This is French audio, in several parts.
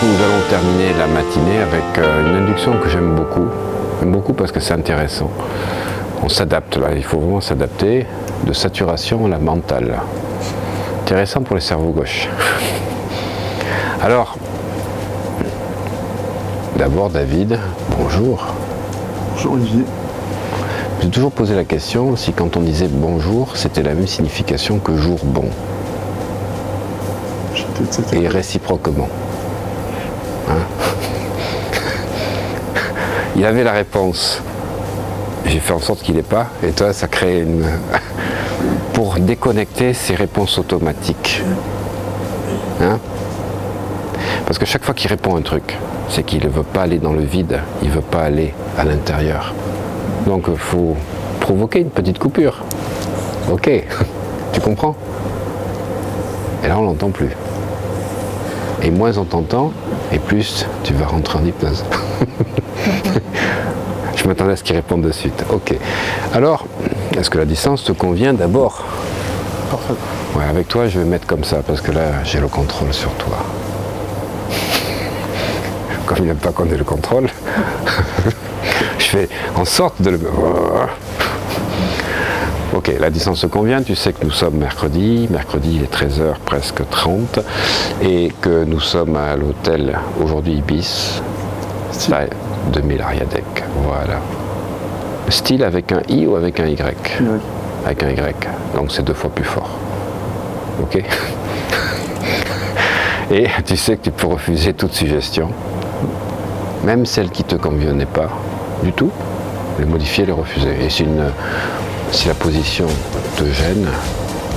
nous allons terminer la matinée avec une induction que j'aime beaucoup. J'aime beaucoup parce que c'est intéressant. On s'adapte là, il faut vraiment s'adapter de saturation à la mentale. Intéressant pour le cerveau gauche. Alors, d'abord David, bonjour. Bonjour Olivier. J'ai toujours posé la question si quand on disait bonjour, c'était la même signification que jour bon. Et réciproquement. Hein? Il avait la réponse. J'ai fait en sorte qu'il n'ait pas. Et toi, ça crée une... pour déconnecter ces réponses automatiques. Hein? Parce que chaque fois qu'il répond un truc, c'est qu'il ne veut pas aller dans le vide, il ne veut pas aller à l'intérieur. Donc il faut provoquer une petite coupure. Ok, tu comprends? Et là on l'entend plus. Et moins on t'entend, et plus tu vas rentrer en hypnose. Je m'attendais à ce qu'il réponde de suite. Ok. Alors, est-ce que la distance te convient d'abord? Parfait. Ouais, avec toi je vais mettre comme ça, parce que là j'ai le contrôle sur toi. Comme il n'aime pas qu'on ait le contrôle, je fais en sorte de le... Ok, la distance te convient, tu sais que nous sommes mercredi il est 13h presque 30, et que nous sommes à l'hôtel aujourd'hui Ibis, 2000 Ariadec, voilà. Style avec un I ou avec un Y? Avec un Y, donc c'est 2 fois plus fort. Ok. Et tu sais que tu peux refuser toute suggestion, même celle qui ne te convenait pas du tout, les modifier, les refuser. Et si la position te gêne,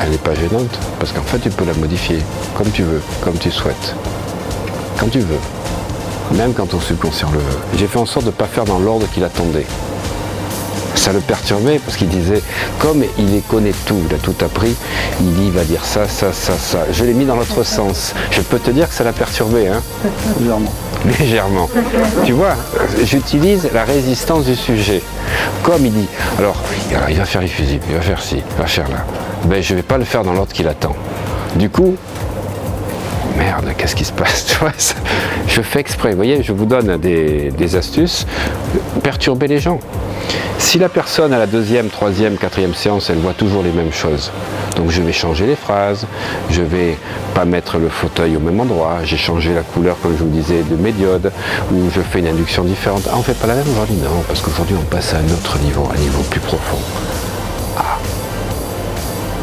elle n'est pas gênante, parce qu'en fait tu peux la modifier comme tu veux, comme tu souhaites, quand tu veux, même quand ton subconscient le veut. J'ai fait en sorte de ne pas faire dans l'ordre qu'il attendait. Ça le perturbait parce qu'il disait, comme il connaît tout, il a tout appris, il dit, il va dire ça, ça, ça, ça. Je l'ai mis dans l'autre sens. Je peux te dire que ça l'a perturbé, hein? Légèrement. Légèrement. Tu vois, j'utilise la résistance du sujet. Comme il dit, alors il va faire effusive, il va faire ci, il va faire là. Ben, je ne vais pas le faire dans l'ordre qu'il attend. Du coup, merde, qu'est-ce qui se passe? Tu vois, je fais exprès. Vous voyez, je vous donne des astuces. Perturber les gens. Si la personne à la 2e, 3e, 4e séance, elle voit toujours les mêmes choses, donc je vais changer les phrases, je vais pas mettre le fauteuil au même endroit, j'ai changé la couleur, comme je vous disais, de mes diodes, ou je fais une induction différente. Ah, on fait pas la même aujourd'hui? Non, parce qu'aujourd'hui on passe à un autre niveau, un niveau plus profond. Ah,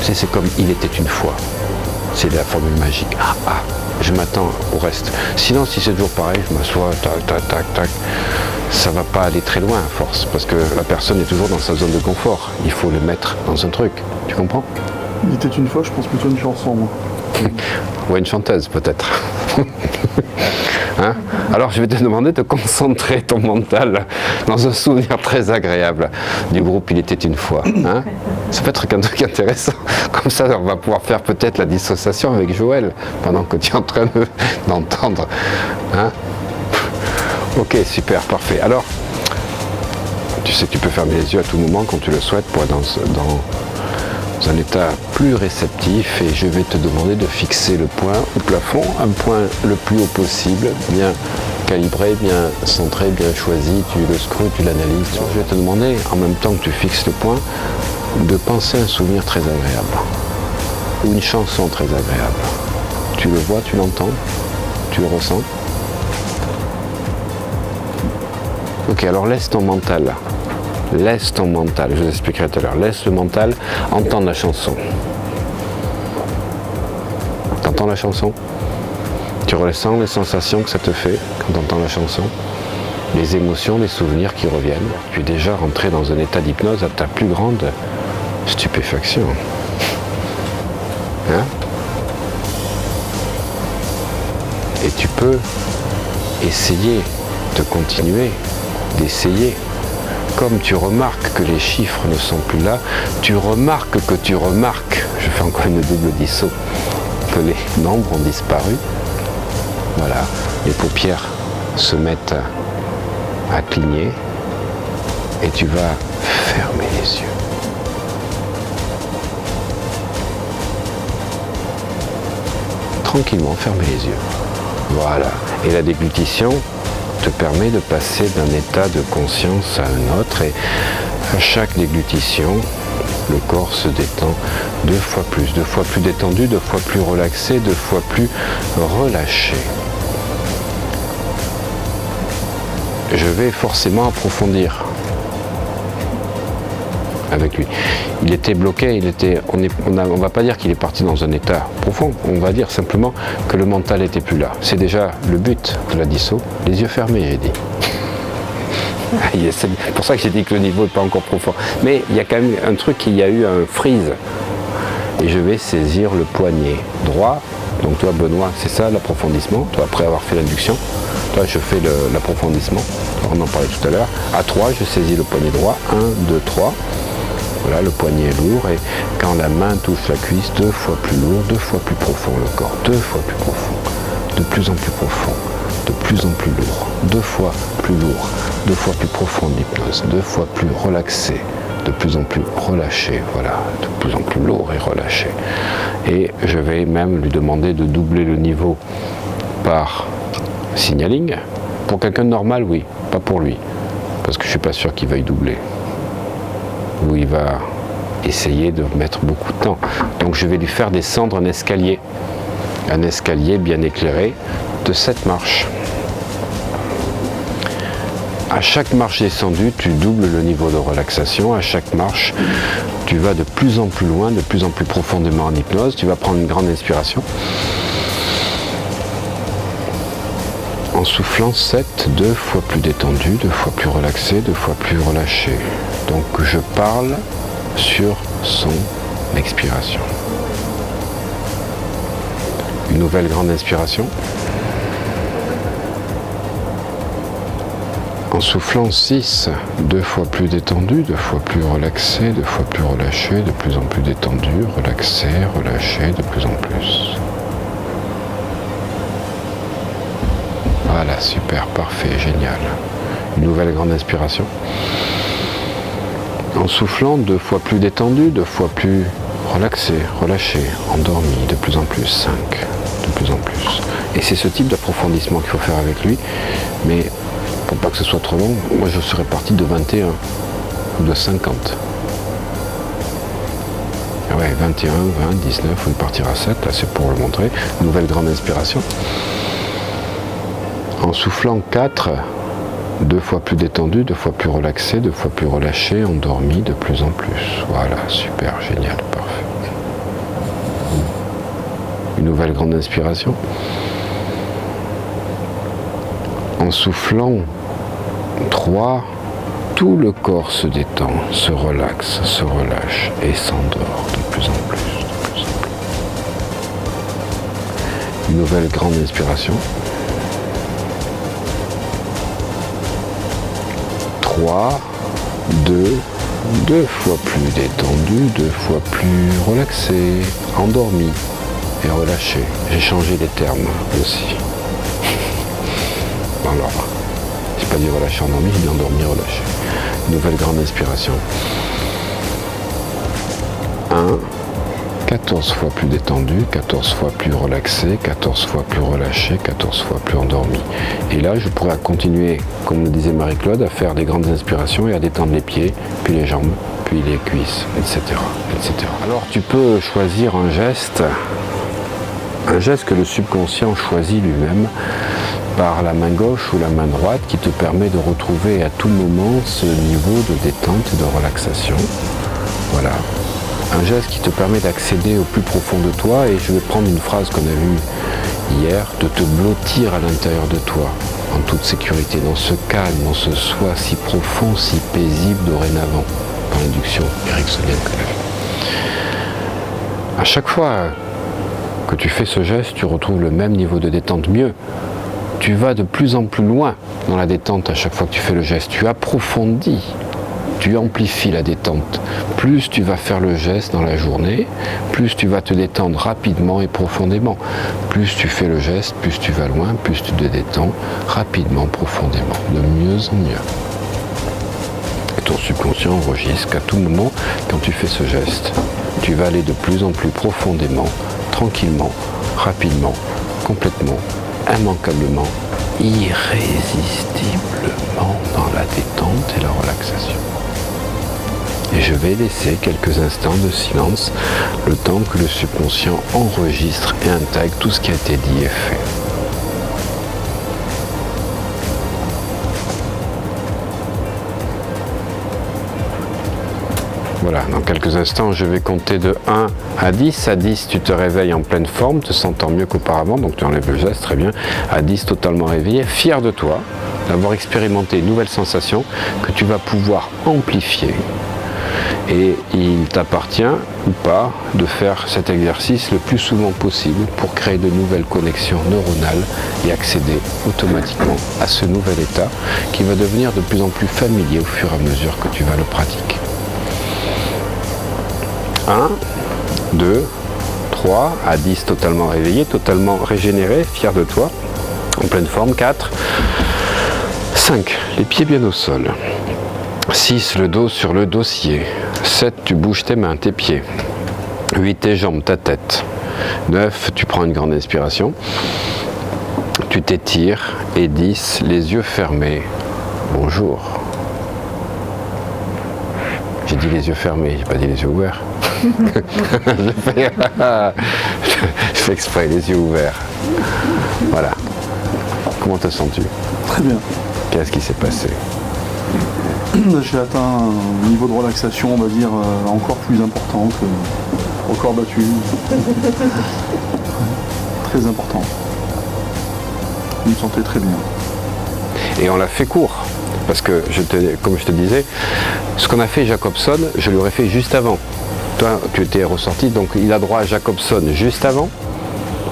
c'est comme il était une fois. C'est la formule magique. Ah, je m'attends au reste. Sinon, si c'est toujours pareil, je m'assois, tac, tac, tac, tac. Ça va pas aller très loin à force, parce que la personne est toujours dans sa zone de confort. Il faut le mettre dans un truc. Tu comprends? Il était une fois, je pense plutôt à une chanson, moi. Ou à une chanteuse, peut-être. Hein? Alors, je vais te demander de concentrer ton mental dans un souvenir très agréable du groupe Il était une fois. Hein? Ça peut être un truc intéressant. Comme ça, on va pouvoir faire peut-être la dissociation avec Joël pendant que tu es en train d'entendre. Hein? Ok, super, parfait. Alors, tu sais que tu peux fermer les yeux à tout moment quand tu le souhaites pour être dans un état plus réceptif, et je vais te demander de fixer le point au plafond, un point le plus haut possible, bien calibré, bien centré, bien choisi, tu le scrutes, tu l'analyses. Je vais te demander, en même temps que tu fixes le point, de penser à un souvenir très agréable, ou une chanson très agréable. Tu le vois, tu l'entends, tu le ressens. Ok, alors laisse ton mental, je vous expliquerai tout à l'heure, laisse le mental entendre la chanson. T'entends la chanson? Tu ressens les sensations que ça te fait quand tu entends la chanson? Les émotions, les souvenirs qui reviennent. Tu es déjà rentré dans un état d'hypnose à ta plus grande stupéfaction. Hein? Et tu peux essayer de continuer, d'essayer. Comme tu remarques que les chiffres ne sont plus là, tu remarques que tu remarques, je fais encore une double disso, que les nombres ont disparu. Voilà, les paupières se mettent à cligner et tu vas fermer les yeux. Tranquillement, fermez les yeux. Voilà. Et la déglutition te permet de passer d'un état de conscience à un autre, et à chaque déglutition, le corps se détend deux fois plus détendu, deux fois plus relaxé, deux fois plus relâché. Je vais forcément approfondir avec lui. Il était bloqué, on ne va pas dire qu'il est parti dans un état profond, on va dire simplement que le mental n'était plus là. C'est déjà le but de la disso. Les yeux fermés, j'ai dit. C'est pour ça que j'ai dit que le niveau n'est pas encore profond. Mais il y a quand même un truc, il y a eu un freeze. Et je vais saisir le poignet droit. Donc toi Benoît, c'est ça l'approfondissement. Toi, après avoir fait l'induction, toi je fais l'approfondissement. On en parlait tout à l'heure. À 3, je saisis le poignet droit. 1, 2, 3. Voilà, le poignet est lourd, et quand la main touche la cuisse, deux fois plus lourd, deux fois plus profond le corps, deux fois plus profond, de plus en plus profond, de plus en plus lourd, deux fois plus lourd, deux fois plus profond d'hypnose, deux fois plus relaxé, de plus en plus relâché, voilà, de plus en plus lourd et relâché. Et je vais même lui demander de doubler le niveau par signaling. Pour quelqu'un de normal, oui, pas pour lui, parce que je ne suis pas sûr qu'il veuille doubler. Où il va essayer de mettre beaucoup de temps. Donc je vais lui faire descendre un escalier bien éclairé de 7 marches. À chaque marche descendue, tu doubles le niveau de relaxation. À chaque marche, tu vas de plus en plus loin, de plus en plus profondément en hypnose. Tu vas prendre une grande inspiration. En soufflant 7, deux fois plus détendu, deux fois plus relaxé, deux fois plus relâché. Donc je parle sur son expiration. Une nouvelle grande inspiration. En soufflant 6, deux fois plus détendu, deux fois plus relaxé, deux fois plus relâché, de plus en plus détendu, relaxé, relâché, de plus en plus. Voilà, super, parfait, génial. Une nouvelle grande inspiration. En soufflant, deux fois plus détendu, deux fois plus relaxé, relâché, endormi, de plus en plus, 5, de plus en plus. Et c'est ce type d'approfondissement qu'il faut faire avec lui, mais pour pas que ce soit trop long, moi je serais parti de 21 ou de 50. Ouais, 21, 20, 19, on partira à 7, là c'est pour le montrer. Nouvelle grande inspiration. En soufflant 4, deux fois plus détendu, deux fois plus relaxé, deux fois plus relâché, endormi de plus en plus. Voilà, super, génial, parfait. Une nouvelle grande inspiration. En soufflant 3, tout le corps se détend, se relaxe, se relâche et s'endort de plus en plus, de plus en plus. Une nouvelle grande inspiration. 3, 2, deux fois plus détendu, deux fois plus relaxé, endormi et relâché. J'ai changé les termes aussi. Dans l'ordre. J'ai pas dit relâché, endormi, j'ai dit endormi, relâché. Nouvelle grande inspiration. 1, 14 fois plus détendu, 14 fois plus relaxé, 14 fois plus relâché, 14 fois plus endormi. Et là, je pourrais continuer, comme le disait Marie-Claude, à faire des grandes inspirations et à détendre les pieds, puis les jambes, puis les cuisses, etc., etc. Alors, tu peux choisir un geste que le subconscient choisit lui-même par la main gauche ou la main droite qui te permet de retrouver à tout moment ce niveau de détente et de relaxation. Voilà. Un geste qui te permet d'accéder au plus profond de toi, et je vais prendre une phrase qu'on a vue hier, de te blottir à l'intérieur de toi, en toute sécurité, dans ce calme, dans ce soi si profond, si paisible dorénavant, dans l'induction ericksonienne que l'on fait. À chaque fois que tu fais ce geste, tu retrouves le même niveau de détente, mieux. Tu vas de plus en plus loin dans la détente à chaque fois que tu fais le geste, tu approfondis. Tu amplifies la détente. Plus tu vas faire le geste dans la journée, plus tu vas te détendre rapidement et profondément. Plus tu fais le geste, plus tu vas loin, plus tu te détends rapidement, profondément, de mieux en mieux. Et ton subconscient enregistre qu'à tout moment, quand tu fais ce geste, tu vas aller de plus en plus profondément, tranquillement, rapidement, complètement, immanquablement irrésistiblement dans la détente et la relaxation. Et je vais laisser quelques instants de silence, le temps que le subconscient enregistre et intègre tout ce qui a été dit et fait. Voilà, dans quelques instants, je vais compter de 1 à 10. À 10, tu te réveilles en pleine forme, te sentant mieux qu'auparavant, donc tu enlèves le geste, très bien. À 10, totalement réveillé, fier de toi, d'avoir expérimenté une nouvelle sensation que tu vas pouvoir amplifier. Et il t'appartient ou pas de faire cet exercice le plus souvent possible pour créer de nouvelles connexions neuronales et accéder automatiquement à ce nouvel état qui va devenir de plus en plus familier au fur et à mesure que tu vas le pratiquer. 1, 2, 3, à 10 totalement réveillé, totalement régénéré, fier de toi, en pleine forme. 4, 5, les pieds bien au sol. 6, le dos sur le dossier. 7, tu bouges tes mains, tes pieds. 8, tes jambes, ta tête. 9, tu prends une grande inspiration. Tu t'étires. Et 10, les yeux fermés. Bonjour. J'ai dit les yeux fermés, j'ai pas dit les yeux ouverts. Je fais exprès, les yeux ouverts. Voilà. Comment te sens-tu? Très bien. Qu'est-ce qui s'est passé? J'ai atteint un niveau de relaxation, on va dire, encore plus important que record battu. Très important. Je me sentais très bien. Et on l'a fait court. Parce que, comme je te disais, ce qu'on a fait Jacobson, je l'aurais fait juste avant. Toi, tu étais ressorti, donc il a droit à Jacobson juste avant.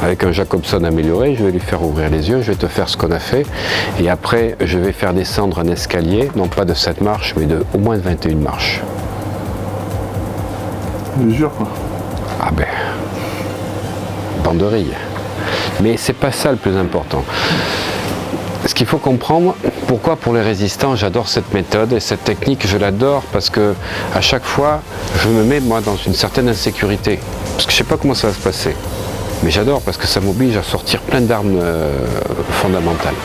Avec un Jacobson amélioré, je vais lui faire ouvrir les yeux, je vais te faire ce qu'on a fait. Et après, je vais faire descendre un escalier, non pas de 7 marches, mais de au moins 21 marches. Mesure, quoi. Ah ben, banderille. Mais c'est pas ça le plus important. Ce qu'il faut comprendre, pourquoi pour les résistants j'adore cette méthode et cette technique, je l'adore parce que à chaque fois je me mets moi dans une certaine insécurité, parce que je sais pas comment ça va se passer, mais j'adore parce que ça m'oblige à sortir plein d'armes fondamentales.